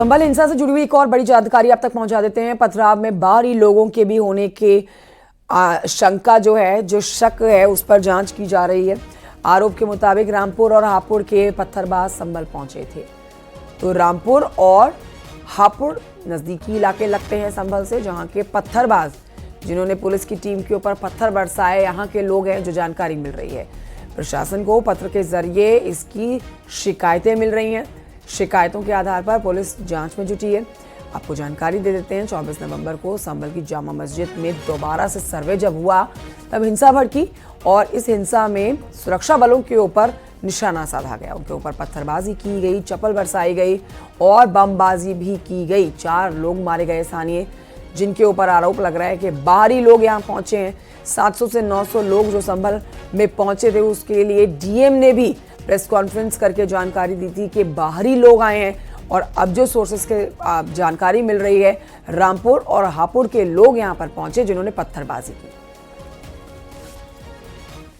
संभल हिंसा से जुड़ी हुई एक और बड़ी जानकारी आप तक पहुंचा देते हैं। पथराव में बाहरी लोगों के भी होने के शंका जो शक है उस पर जांच की जा रही है। आरोप के मुताबिक रामपुर और हापुड़ के पत्थरबाज संभल पहुंचे थे। तो रामपुर और हापुड़ नजदीकी इलाके लगते हैं संभल से, जहां के पत्थरबाज जिन्होंने पुलिस की टीम के ऊपर पत्थर बरसाए, यहाँ के लोग हैं जो जानकारी मिल रही है। प्रशासन को पत्र के जरिए इसकी शिकायतें मिल रही हैं। शिकायतों के आधार पर पुलिस जांच में जुटी है। आपको जानकारी दे देते हैं, 24 नवंबर को संभल की जामा मस्जिद में दोबारा से सर्वे जब हुआ तब हिंसा भड़की और इस हिंसा में सुरक्षा बलों के ऊपर निशाना साधा गया। उनके ऊपर पत्थरबाजी की गई, चप्पल बरसाई गई और बमबाजी भी की गई। 4 लोग मारे गए स्थानीय, जिनके ऊपर आरोप लग रहा है कि बाहरी लोग यहाँ पहुंचे हैं। 700 से 900 लोग जो संभल में पहुंचे थे, उसके लिए डीएम ने भी प्रेस कॉन्फ्रेंस करके जानकारी दी थी कि बाहरी लोग आए हैं। और अब जो सोर्सेस के जानकारी मिल रही है, रामपुर और हापुड़ के लोग यहां पर पहुंचे जिन्होंने पत्थरबाजी की।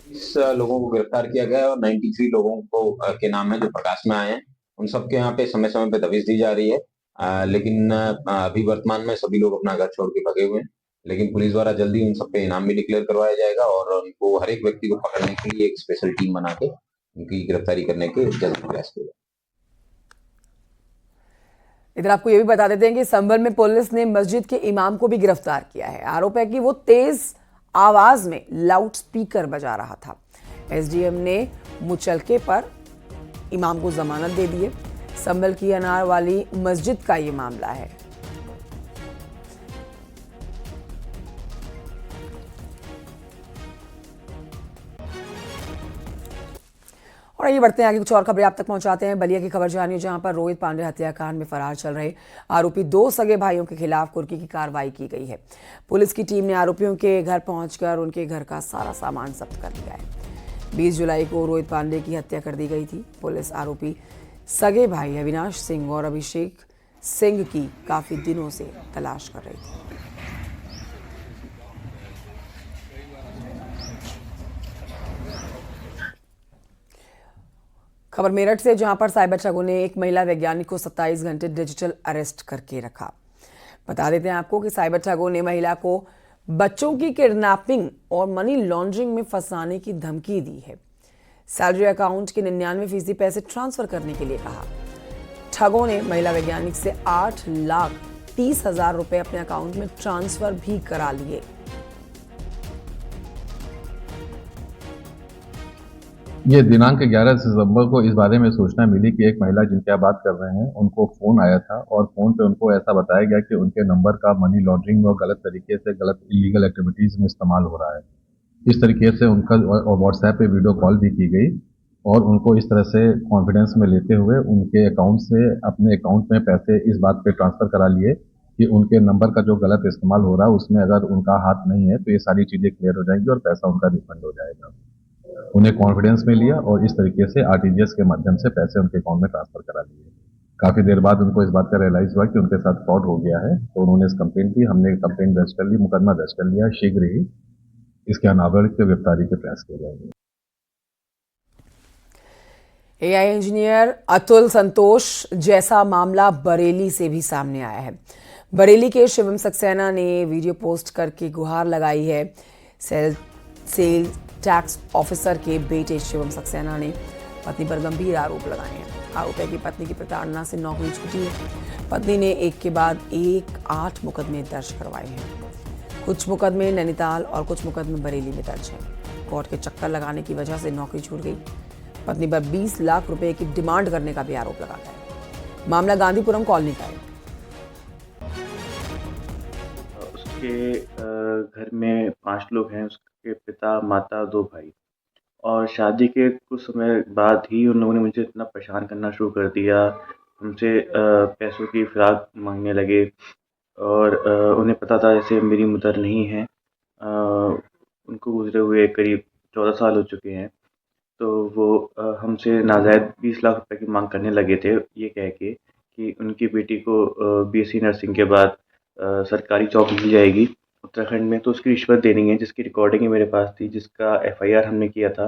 20 लोगों को गिरफ्तार किया गया और 93 लोगों को के नाम है जो प्रकाश में आए हैं। उन सबके यहाँ पे समय समय पे दबिश दी जा रही है। लेकिन अभी वर्तमान में सभी लोग अपना घर छोड़ के भगे हुए हैं। लेकिन पुलिस द्वारा जल्दी उन सब पे इनाम भी डिक्लेयर करवाया जाएगा और उनको हर एक व्यक्ति को पकड़ने के लिए एक स्पेशल टीम बना के उनकी गिरफ्तारी करने के जल्द प्रयास किया। इधर आपको ये भी बता देते हैं कि संभल में पुलिस ने मस्जिद के इमाम को भी गिरफ्तार किया है। आरोप है कि वो तेज आवाज में लाउड स्पीकर बजा रहा था। एसडीएम ने मुचलके पर इमाम को जमानत दे दी है। संभल की अनार वाली मस्जिद का ये मामला है। और आइए बढ़ते हैं आगे, कुछ और खबरें आप तक पहुंचाते हैं। बलिया की खबर जानिए, जहां पर रोहित पांडे हत्याकांड में फरार चल रहे आरोपी 2 सगे भाइयों के खिलाफ कुर्की की कार्रवाई की गई है। पुलिस की टीम ने आरोपियों के घर पहुंचकर उनके घर का सारा सामान जब्त कर लिया है। 20 जुलाई को रोहित पांडे की हत्या कर दी गई थी। पुलिस आरोपी सगे भाई अविनाश सिंह और अभिषेक सिंह की काफी दिनों से तलाश कर रही थी। खबर मेरठ से, जहां पर साइबर ठगों ने एक महिला वैज्ञानिक को 27 घंटे डिजिटल अरेस्ट करके रखा। बता देते हैं आपको कि साइबर ठगों ने महिला को बच्चों की किडनैपिंग और मनी लॉन्ड्रिंग में फंसाने की धमकी दी है। सैलरी अकाउंट के 99% पैसे ट्रांसफर करने के लिए कहा। ठगों ने महिला वैज्ञानिक से 8,30,000 रुपए अपने अकाउंट में ट्रांसफर भी करा लिए। ये दिनांक 11 सितंबर को इस बारे में सूचना मिली कि एक महिला जिनकी आप बात कर रहे हैं, उनको फ़ोन आया था और फ़ोन पे उनको ऐसा बताया गया कि उनके नंबर का मनी लॉन्ड्रिंग और गलत तरीके से गलत इलीगल एक्टिविटीज़ में इस्तेमाल हो रहा है। इस तरीके से उनका व्हाट्सएप पे वीडियो कॉल भी की गई और उनको इस तरह से कॉन्फिडेंस में लेते हुए उनके अकाउंट से अपने अकाउंट में पैसे इस बात पे ट्रांसफ़र करा लिए कि उनके नंबर का जो गलत इस्तेमाल हो रहा है उसमें अगर उनका हाथ नहीं है तो ये सारी चीज़ें क्लियर हो जाएंगी और पैसा उनका रिफंड हो जाएगा। उन्हें कॉन्फिडेंस में लिया और इस तरीके से आरटीजीएस के माध्यम से पैसे उनके अकाउंट में ट्रांसफर करा लिए। काफ़ी देर बाद उनको इस बात का रियलाइज़ हुआ कि उनके साथ फ्रॉड हो गया है, तो उन्होंने इस कंप्लेन की। हमने कंप्लेन दर्ज कर ली, मुकदमा दर्ज कर लिया। शीघ्र ही इसके अनावरण की गिरफ्तारी के प्रयास किए जाएंगे। एआई इंजीनियर अतुल संतोष जैसा मामला बरेली से भी सामने आया है। बरेली के शिवम सक्सेना ने वीडियो पोस्ट करके गुहार लगाई है। सेल टैक्स ऑफिसर के बेटे शिवम सक्सेना ने पत्नी पर गंभीर आरोप लगाए हैं। आरोप है कि पत्नी की प्रताड़ना से नौकरी छूटी है। पत्नी ने एक के बाद एक 8 मुकदमे दर्ज करवाए हैं। कुछ मुकदमे नैनीताल और कुछ मुकदमे बरेली में दर्ज हैं। कोर्ट के चक्कर लगाने की वजह से नौकरी छूट गई। पत्नी पर 20 लाख रुपए की डिमांड करने का भी आरोप लगा है। मामला गांधीपुरम कॉलोनी का है। उसके घर में 5 लोग हैं, उसके पिता, माता, 2 भाई। और शादी के कुछ समय बाद ही उन लोगों ने मुझे इतना परेशान करना शुरू कर दिया। हमसे पैसों की फिराक मांगने लगे और उन्हें पता था जैसे मेरी मदर नहीं है। उनको गुजरे हुए करीब 14 साल हो चुके हैं। तो वो हमसे नाजायज़ 20 लाख रुपए की मांग करने लगे थे, ये कह के कि उनकी बेटी को बीएससी नर्सिंग के बाद सरकारी जॉब मिल जाएगी उत्तराखंड में, तो उसकी रिश्वत देनी है, जिसकी रिकॉर्डिंग मेरे पास थी, जिसका एफआईआर हमने किया था।